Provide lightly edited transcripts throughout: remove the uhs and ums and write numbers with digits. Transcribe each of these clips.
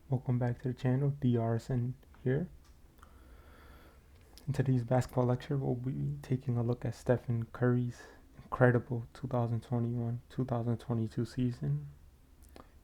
Welcome back to the channel, DRSN here. In today's basketball lecture, we'll be taking a look at Stephen Curry's incredible 2021-2022 season.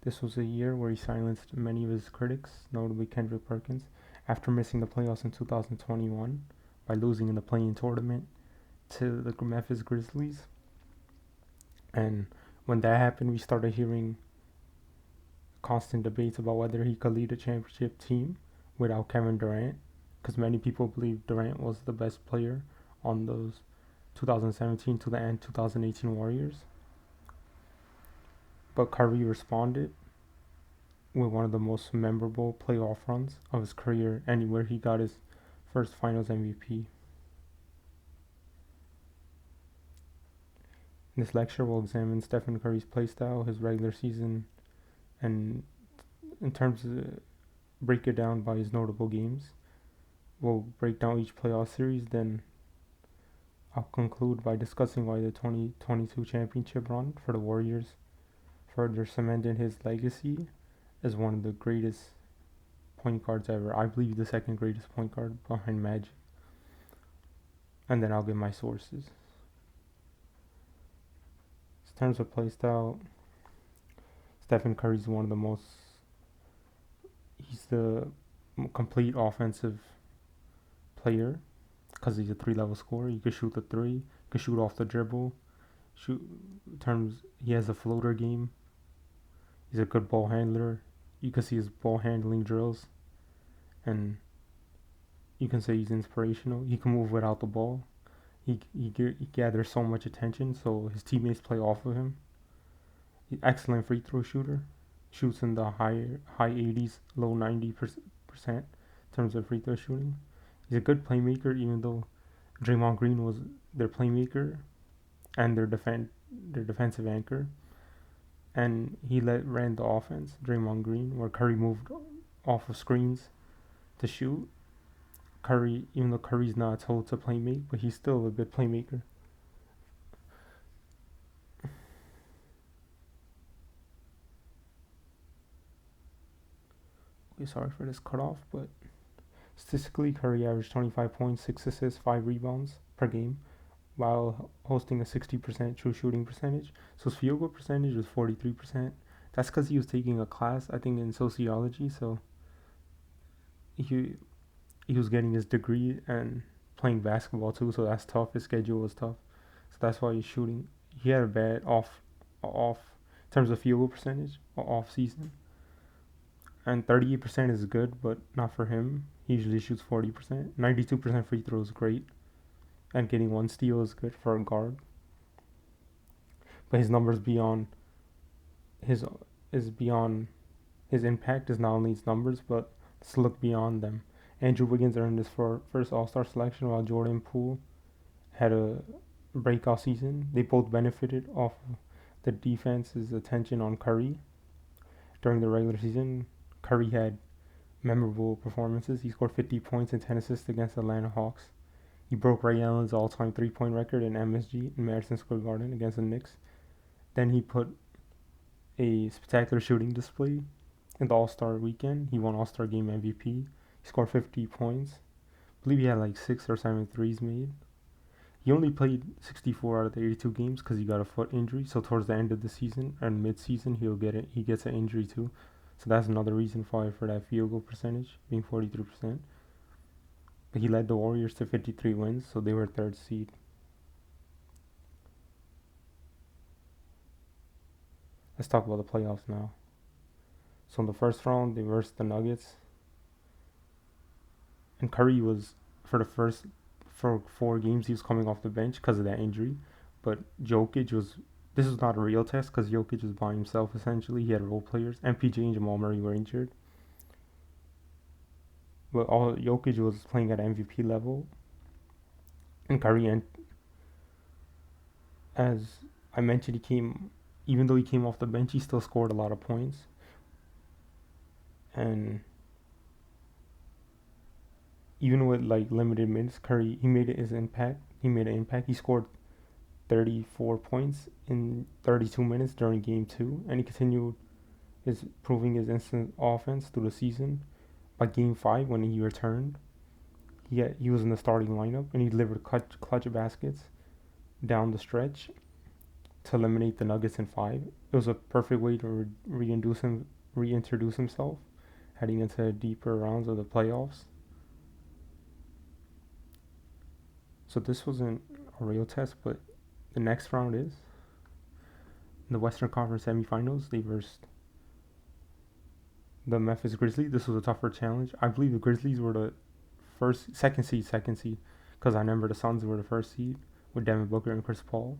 This was a year where he silenced many of his critics, notably Kendrick Perkins, after missing the playoffs in 2021 by losing in the play-in tournament to the Memphis Grizzlies. And when that happened, we started hearing constant debates about whether he could lead a championship team without Kevin Durant, because many people believe Durant was the best player on those 2017 to the end 2018 Warriors. But Curry responded with one of the most memorable playoff runs of his career, anywhere he got his first Finals MVP. In this lecture, we'll examine Stephen Curry's playstyle, his regular season, and in terms of break it down by his notable games. We'll break down each playoff series, then I'll conclude by discussing why the 2022 championship run for the Warriors further cemented his legacy as one of the greatest point guards ever. I believe the second greatest point guard behind Magic. And then I'll give my sources. In terms of playstyle, Stephen Curry's one of the most. He's the complete offensive player because he's a 3-level scorer. He could shoot the three, he could shoot off the dribble. He has a floater game. He's a good ball handler. You can see his ball handling drills, and you can say he's inspirational. He can move without the ball. He gathers so much attention, so his teammates play off of him. He's an excellent free throw shooter. Shoots in the high 80s, low 90% in terms of free throw shooting. He's a good playmaker, even though Draymond Green was their playmaker and their defensive anchor. And he ran the offense, Draymond Green, where Curry moved off of screens to shoot. Curry, even though Curry's not told to playmake, but he's still a good playmaker. Okay, sorry for this cutoff, but statistically, Curry averaged 25 points, 6 assists, 5 rebounds per game, while hosting a 60% true shooting percentage. So his field goal percentage was 43%. That's because he was taking a class, I think, in sociology. So he was getting his degree and playing basketball too. So that's tough. His schedule was tough. So that's why he's shooting. He had a bad off in terms of field goal percentage off season. And 38% is good, but not for him. He usually shoots 40%. 92% free throws is great. And getting 1 steal is good for a guard. But his numbers beyond his impact is not only his numbers, but let's look beyond them. Andrew Wiggins earned his first All-Star selection, while Jordan Poole had a breakout season. They both benefited off of the defense's attention on Curry. During the regular season, Curry had memorable performances. He scored 50 points and 10 assists against the Atlanta Hawks. He broke Ray Allen's all-time three-point record in MSG in Madison Square Garden against the Knicks. Then he put a spectacular shooting display in the All-Star weekend. He won All-Star Game MVP. He scored 50 points. I believe he had like 6 or 7 threes made. He only played 64 out of the 82 games because he got a foot injury. So towards the end of the season and mid-season, he gets an injury too. So that's another reason for that field goal percentage being 43%. But he led the Warriors to 53 wins, so they were 3rd seed. Let's talk about the playoffs now. So in the first round, they versed the Nuggets. And Curry was, for 4 games, he was coming off the bench because of that injury. But this was not a real test because Jokic was by himself essentially. He had role players. MPJ and Jamal Murray were injured. But Jokic was playing at MVP level. And Curry, as I mentioned, even though he came off the bench, he still scored a lot of points. And even with like limited minutes, Curry, he made an impact. He scored 34 points in 32 minutes during game 2, and he continued is proving his instant offense through the season. By game 5, when he returned, he was in the starting lineup and he delivered clutch baskets down the stretch to eliminate the Nuggets in 5. It was a perfect way to reintroduce himself heading into deeper rounds of the playoffs. So this wasn't a real test, but the next round is in the Western Conference semifinals. They versed the Memphis Grizzlies. This was a tougher challenge. I believe the Grizzlies were the second seed, because I remember the Suns were the first seed with Devin Booker and Chris Paul.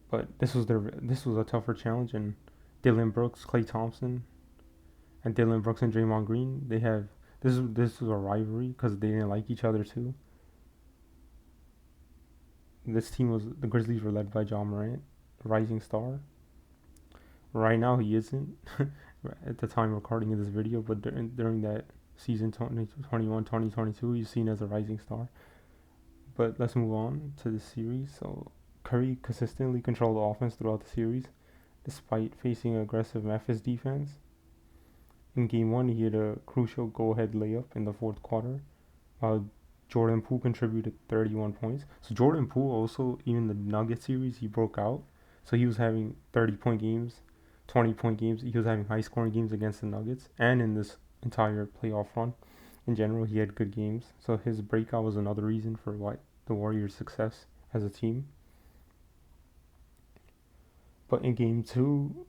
But this was a tougher challenge, and Dillon Brooks, Klay Thompson, and Draymond Green. They have this was a rivalry because they didn't like each other too. The Grizzlies were led by John Morant, rising star. Right now he isn't at the time recording of this video, but during that season 2021-2022, he's seen as a rising star. But let's move on to the series. So Curry consistently controlled the offense throughout the series, despite facing aggressive Memphis defense. In Game 1, he had a crucial go-ahead layup in the fourth quarter, while Jordan Poole contributed 31 points. So Jordan Poole also, even the Nugget series, he broke out. So he was having 30-point games, 20-point games. He was having high-scoring games against the Nuggets, and in this entire playoff run, in general, he had good games. So his breakout was another reason for why the Warriors' success as a team. But in Game 2,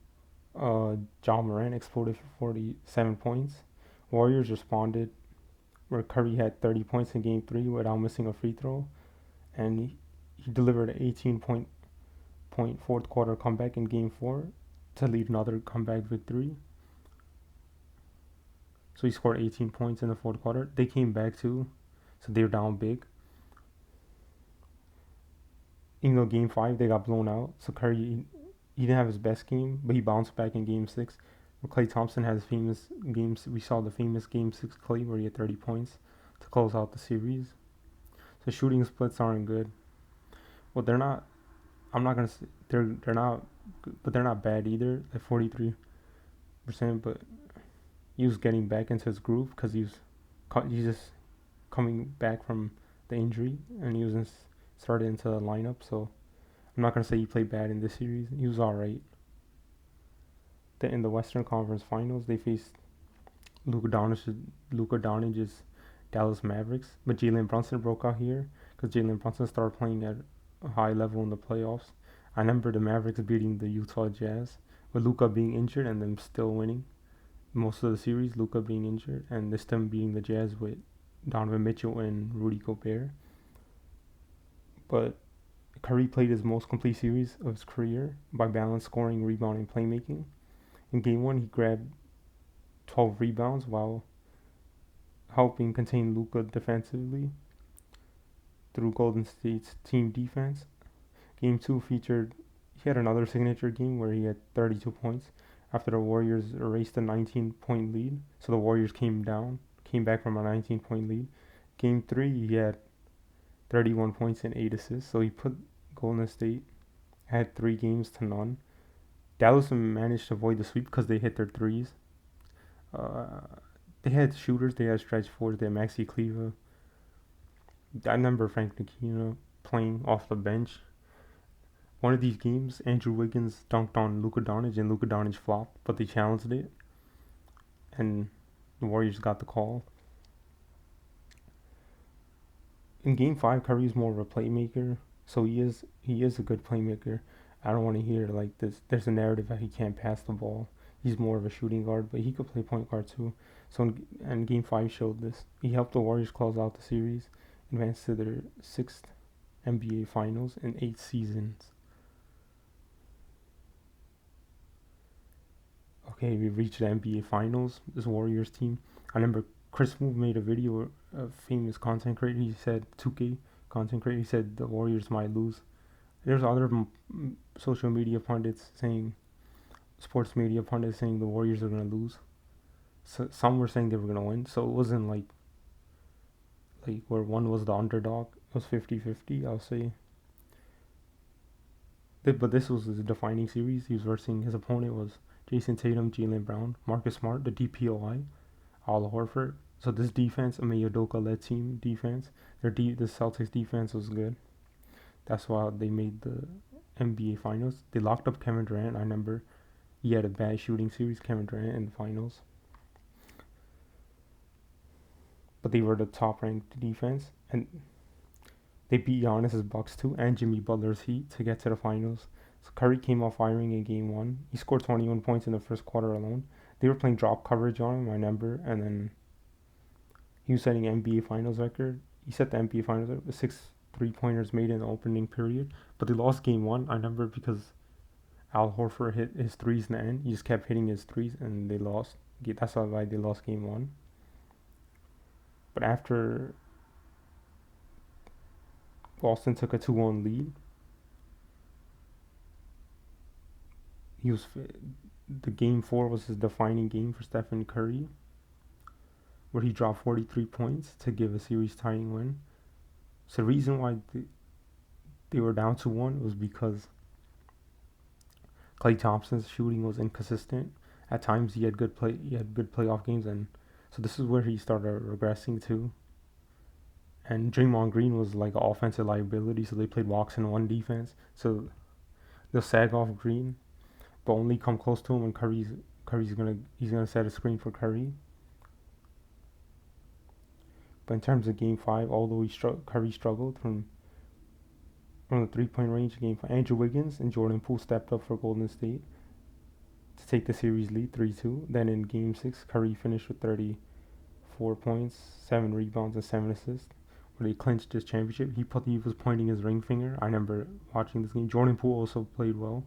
John Morant exploded for 47 points. Warriors responded, where Curry had 30 points in Game 3 without missing a free throw, and he delivered an 18-point fourth quarter comeback in Game 4 to lead another comeback victory. So he scored 18 points in the fourth quarter. They came back too, so they were down big. Even though Game 5 they got blown out, so Curry he didn't have his best game, but he bounced back in Game 6. Where Klay Thompson has famous games. We saw the famous Game 6 Klay where he had 30 points to close out the series. So shooting splits aren't good. Well, they're not. I'm not gonna say they're not, but they're not bad either. Like 43%, but he was getting back into his groove because he's just coming back from the injury and he was started into the lineup. So I'm not gonna say he played bad in this series. He was all right. Then in the Western Conference Finals, they faced Luka Doncic's Dallas Mavericks, but Jalen Brunson broke out here because Jalen Brunson started playing at a high level in the playoffs. I remember the Mavericks beating the Utah Jazz with Luka being injured and them still winning most of the series. Luka being injured and this time beating the Jazz with Donovan Mitchell and Rudy Gobert. But Curry played his most complete series of his career by balanced scoring, rebounding, playmaking. In Game 1, he grabbed 12 rebounds while helping contain Luka defensively through Golden State's team defense. Game 2 he had another signature game where he had 32 points after the Warriors erased a 19-point lead. So the Warriors came back from a 19-point lead. Game 3, he had 31 points and 8 assists. So he put Golden State had 3 games to none. Dallas managed to avoid the sweep because they hit their threes. They had shooters, they had stretch fours, they had Maxi Kleber. I remember Frank Ntilikina playing off the bench. One of these games, Andrew Wiggins dunked on Luka Doncic and Luka Doncic flopped, but they challenged it. And the Warriors got the call. In Game 5, Curry is more of a playmaker, so he is a good playmaker. I don't want to hear like this. There's a narrative that he can't pass the ball. He's more of a shooting guard, but he could play point guard too. So and Game 5 showed this. He helped the Warriors close out the series, advance to their 6th NBA Finals in 8 seasons. Okay, we reached the NBA Finals. This Warriors team. I remember Chris Move made a video. A famous content creator. He said 2K content creator. He said the Warriors might lose. There's other social media pundits saying, sports media pundits saying the Warriors are going to lose. So some were saying they were going to win. So it wasn't like where one was the underdog. It was 50-50, I'll say. But this was his defining series. He was versing, his opponent was Jason Tatum, Jaylen Brown, Marcus Smart, the DPOI, Al Horford. So this defense, Ime Udoka led team defense, the Celtics defense was good. That's why they made the NBA Finals. They locked up Kevin Durant. I remember he had a bad shooting series, Kevin Durant, in the finals. But they were the top ranked defense, and they beat Giannis's Bucks too, and Jimmy Butler's Heat to get to the finals. So Curry came off firing in Game 1. He scored 21 points in the first quarter alone. They were playing drop coverage on him, I remember, and then he was setting NBA Finals record. He set the NBA Finals record with 6 3-pointers made in the opening period. But they lost Game 1, I remember, because Al Horford hit his threes in the end. He just kept hitting his threes, and they lost. That's why they lost Game 1. But after Boston took a 2-1 lead, the Game 4 was his defining game for Stephen Curry, where he dropped 43 points to give a series-tying win. So the reason why they were down 2-1 was because Klay Thompson's shooting was inconsistent. At times he had good playoff games, and so this is where he started regressing too. And Draymond Green was like an offensive liability, so they played walks and one defense. So they'll sag off Green, but only come close to him when he's gonna set a screen for Curry. But in terms of Game 5, although Curry struggled from the 3-point range in Game 5, Andrew Wiggins and Jordan Poole stepped up for Golden State to take the series lead 3-2. Then in Game 6, Curry finished with 34 points, 7 rebounds, and 7 assists, where they clinched his championship. He was pointing his ring finger. I remember watching this game. Jordan Poole also played well.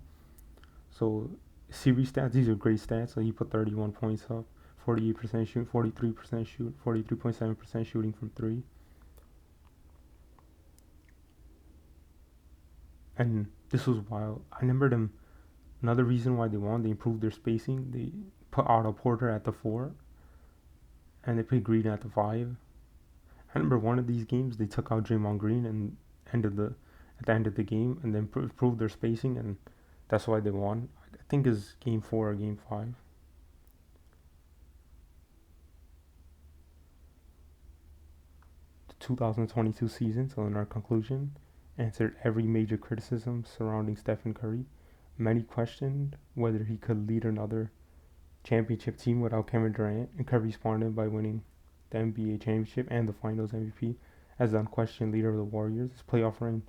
So series stats, these are great stats. So he put 31 points up, 48% shoot, 43% shoot, 43.7% shooting from 3. And this was wild. I remember them. Another reason why they won, they improved their spacing. They put Otto Porter at the 4, and they played Green at the 5. I remember one of these games they took out Draymond Green and at the end of the game, and then improved their spacing, and that's why they won. I think it's Game 4 or Game 5. The 2022 season, so in our conclusion, answered every major criticism surrounding Stephen Curry. Many questioned whether he could lead another championship team without Kevin Durant, and Curry responded by winning the NBA championship and the Finals MVP as the unquestioned leader of the Warriors. His playoff run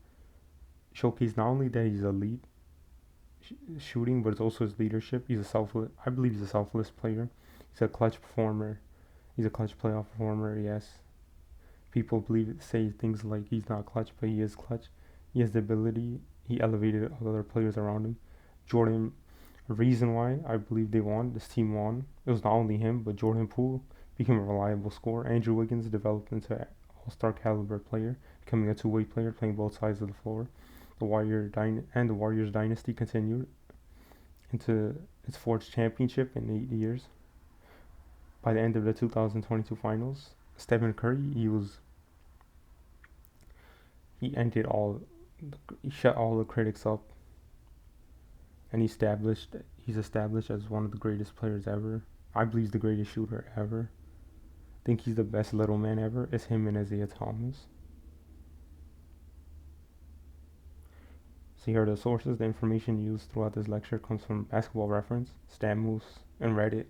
showcased not only that he's elite shooting, but it's also his leadership. I believe he's a selfless player. He's a clutch performer. He's a clutch playoff performer. Yes, people say things like he's not clutch, but he is clutch. He has the ability. He elevated other players around him. Jordan, the reason why I believe this team won, it was not only him, but Jordan Poole became a reliable scorer. Andrew Wiggins developed into an all-star caliber player, becoming a two-way player, playing both sides of the floor. The Warriors dynasty continued into its fourth championship in 8 years. By the end of the 2022 finals, Stephen Curry, he shut all the critics up, and he's established as one of the greatest players ever. I believe he's the greatest shooter ever. I think he's the best little man ever. It's him and Isaiah Thomas. So here are the sources. The information used throughout this lecture comes from Basketball Reference, StatMoose, and Reddit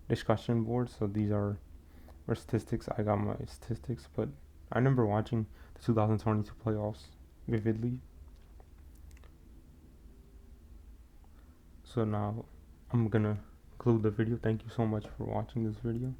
discussion boards. So these are statistics. I got my statistics, but I remember watching the 2022 playoffs vividly. So now I'm gonna conclude the video. Thank you so much for watching this video.